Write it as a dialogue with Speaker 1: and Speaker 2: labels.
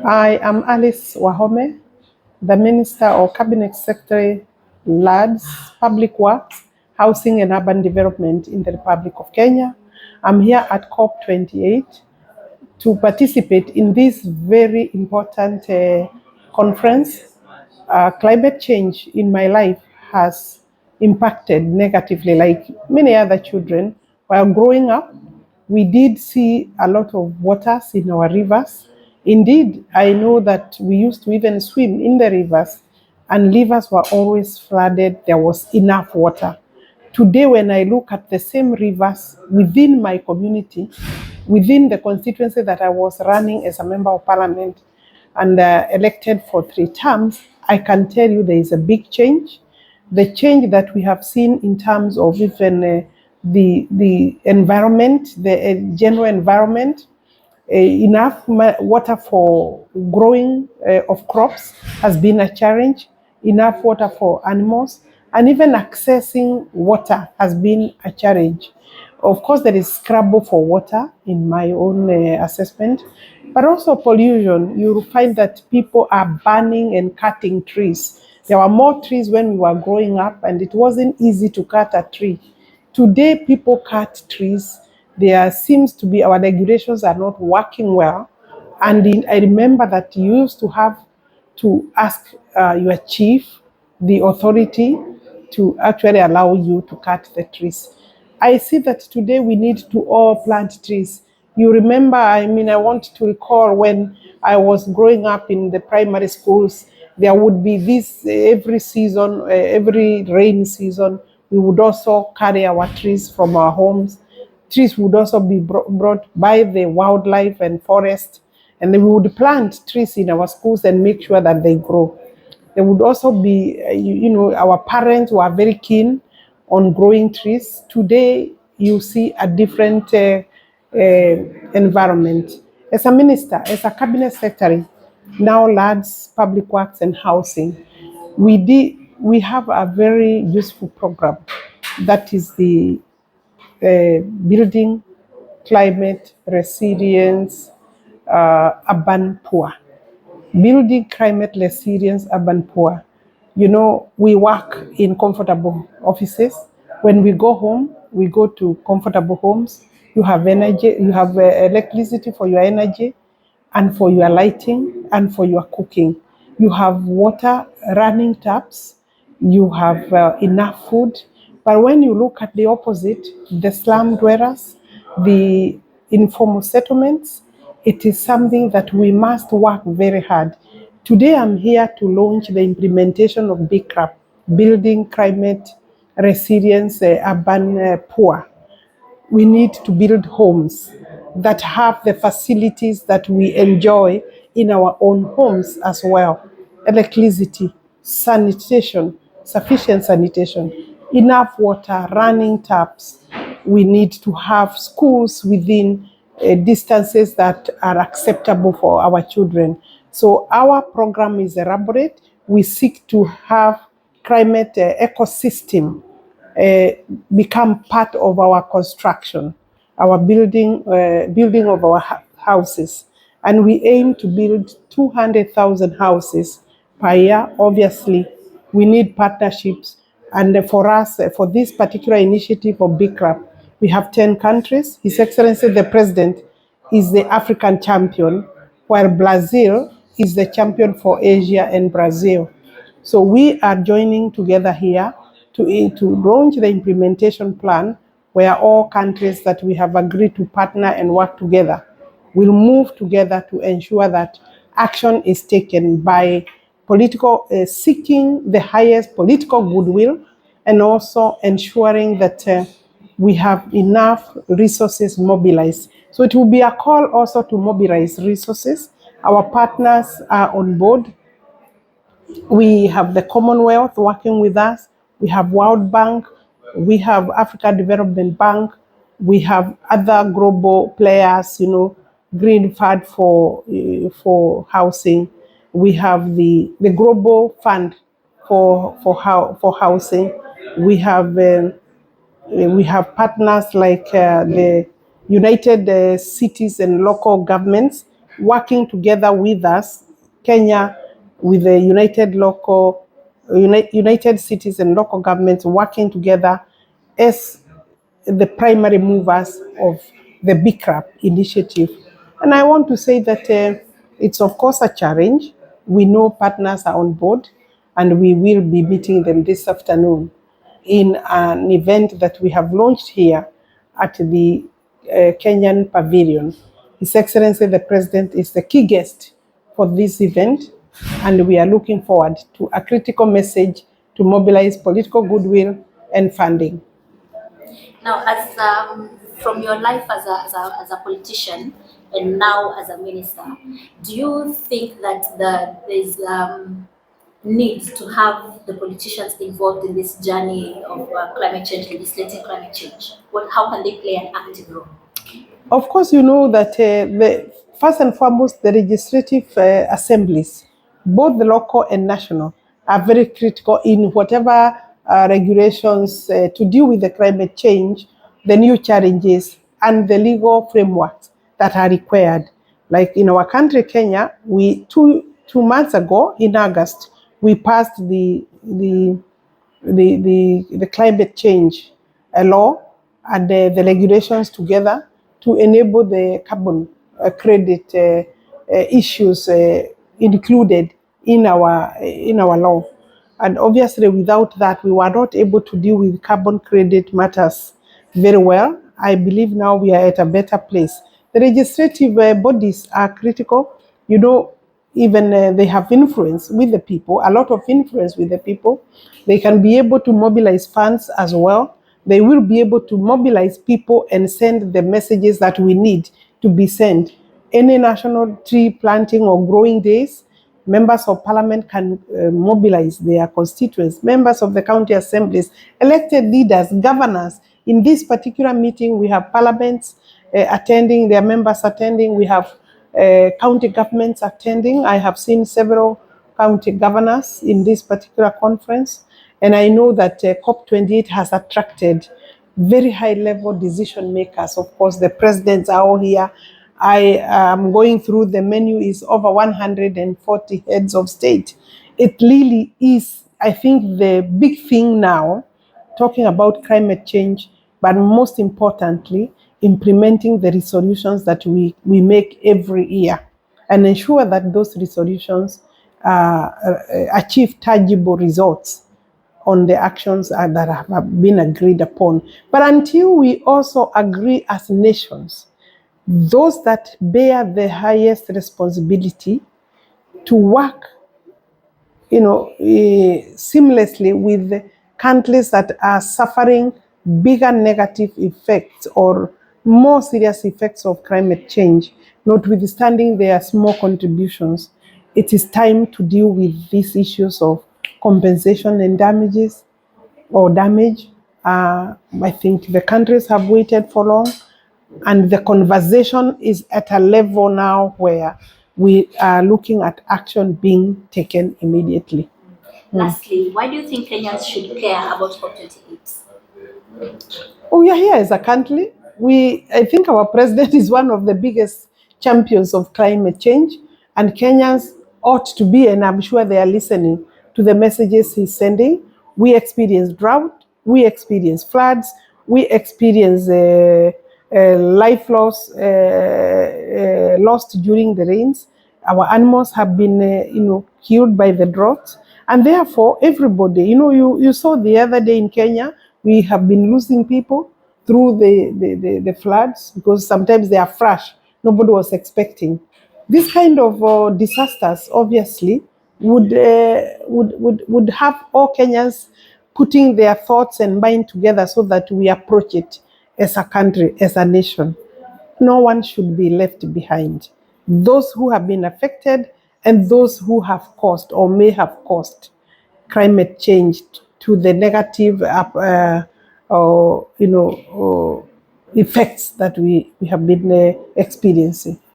Speaker 1: I am Alice Wahome, the Minister or Cabinet Secretary, Lands, Public Works, Housing and Urban Development in the Republic of Kenya. I'm here at COP28 to participate in this very important conference. Climate change in my life has impacted negatively, like many other children. While growing up, we did see a lot of waters in our rivers. Indeed, I know that we used to even swim in the rivers, and rivers were always flooded. There was enough water. Today, when I look at the same rivers within my community, within the constituency that I was running as a member of parliament and elected for 3 terms, I can tell you there is a big change. The change that we have seen in terms of even the environment, the general environment, enough water for growing of crops has been a challenge, enough water for animals, and even accessing water has been a challenge. Of course, there is scramble for water in my own assessment, but also pollution. You find that people are burning and cutting trees. There were more trees when we were growing up, and it wasn't easy to cut a tree. Today, people cut trees. There seems to be our regulations are not working well. And I remember that you used to have to ask your chief, the authority, to actually allow you to cut the trees. I see that today we need to all plant trees. You remember, I want to recall when I was growing up in the primary schools, there would be this every season, every rain season, we would also carry our trees from our homes. Trees would also be brought by the wildlife and forest, and then we would plant trees in our schools and make sure that they grow. There would also be, our parents were very keen on growing trees. Today, you see a different environment. As a minister, as a cabinet secretary, now Lands, Public Works and Housing, we have a very useful program that is the building climate resilience urban poor. Building climate resilience urban poor. We work in comfortable offices. When we go home, we go to comfortable homes. You have energy, you have electricity for your energy and for your lighting and for your cooking. You have water, running taps, you have enough food. But when you look at the opposite, the slum dwellers, the informal settlements, it is something that we must work very hard. Today I'm here to launch the implementation of BCRAP, Building Climate Resilience Urban Poor. We need to build homes that have the facilities that we enjoy in our own homes as well. Electricity, sanitation, sufficient sanitation, enough water, running taps. We need to have schools within distances that are acceptable for our children. So our program is elaborate. We seek to have climate ecosystem become part of our construction, our building of our houses. And we aim to build 200,000 houses per year. Obviously, we need partnerships. And for us, for this particular initiative of BCRAP, we have 10 countries. His Excellency the President is the African champion, while Brazil is the champion for Asia and Brazil. So we are joining together here to launch the implementation plan where all countries that we have agreed to partner and work together will move together to ensure that action is taken by seeking the highest political goodwill and also ensuring that we have enough resources mobilized. So it will be a call also to mobilize resources. Our partners are on board. We have the Commonwealth working with us. We have World Bank. We have Africa Development Bank. We have other global players, Green Fund for housing. We have the Global Fund for housing. We have partners like the United Cities and Local Governments. working together with us, Kenya, with the United Cities and local governments working together as the primary movers of the BCRAP initiative. And I want to say that it's of course a challenge. We know partners are on board, and we will be meeting them this afternoon in an event that we have launched here at the Kenyan Pavilion. His Excellency the President is the key guest for this event, and we are looking forward to a critical message to mobilize political goodwill and funding.
Speaker 2: Now, as from your life as a politician and now as a minister, do you think that there's need to have the politicians involved in this journey of climate change, legislating climate change? How can they play an active role?
Speaker 1: Of course, you know that first and foremost, the legislative assemblies, both the local and national, are very critical in whatever regulations to deal with the climate change, the new challenges, and the legal frameworks that are required. Like in our country, Kenya, we two months ago in August, we passed the climate change law and the regulations together to enable the carbon credit issues included in our law. And obviously, without that, we were not able to deal with carbon credit matters very well. I believe now we are at a better place. The legislative bodies are critical. You know, even they have influence with the people, a lot of influence with the people. They can be able to mobilize funds as well. They will be able to mobilize people and send the messages that we need to be sent. Any national tree planting or growing days, members of parliament can mobilize their constituents, members of the county assemblies, elected leaders, governors. In this particular meeting, we have parliaments attending, their members attending, we have county governments attending. I have seen several county governors in this particular conference, and I know that COP28 has attracted very high-level decision makers. Of course, the presidents are all here. I am going through the menu, is over 140 heads of state. It really is, I think, the big thing now, talking about climate change, but most importantly, implementing the resolutions that we make every year and ensure that those resolutions achieve tangible results on the actions that have been agreed upon. But until we also agree as nations, those that bear the highest responsibility to work, seamlessly with the countries that are suffering bigger negative effects or more serious effects of climate change, notwithstanding their small contributions, it is time to deal with these issues of compensation and damages or damage. I think the countries have waited for long, and the conversation is at a level now where we are looking at action being taken immediately.
Speaker 2: Lastly, why do you think Kenyans should care about COP28?
Speaker 1: Oh, we are here as a country. I think our president is one of the biggest champions of climate change, and Kenyans ought to be, and I'm sure they are listening to the messages he's sending. We experience drought, we experience floods, we experience life loss lost during the rains. Our animals have been, killed by the drought, and therefore everybody, you saw the other day in Kenya, we have been losing people through the floods because sometimes they are fresh. Nobody was expecting. This kind of disasters, obviously, would have all Kenyans putting their thoughts and mind together so that we approach it as a country, as a nation. No one should be left behind. Those who have been affected and those who have caused or may have caused climate change to the negative effects that we have been experiencing.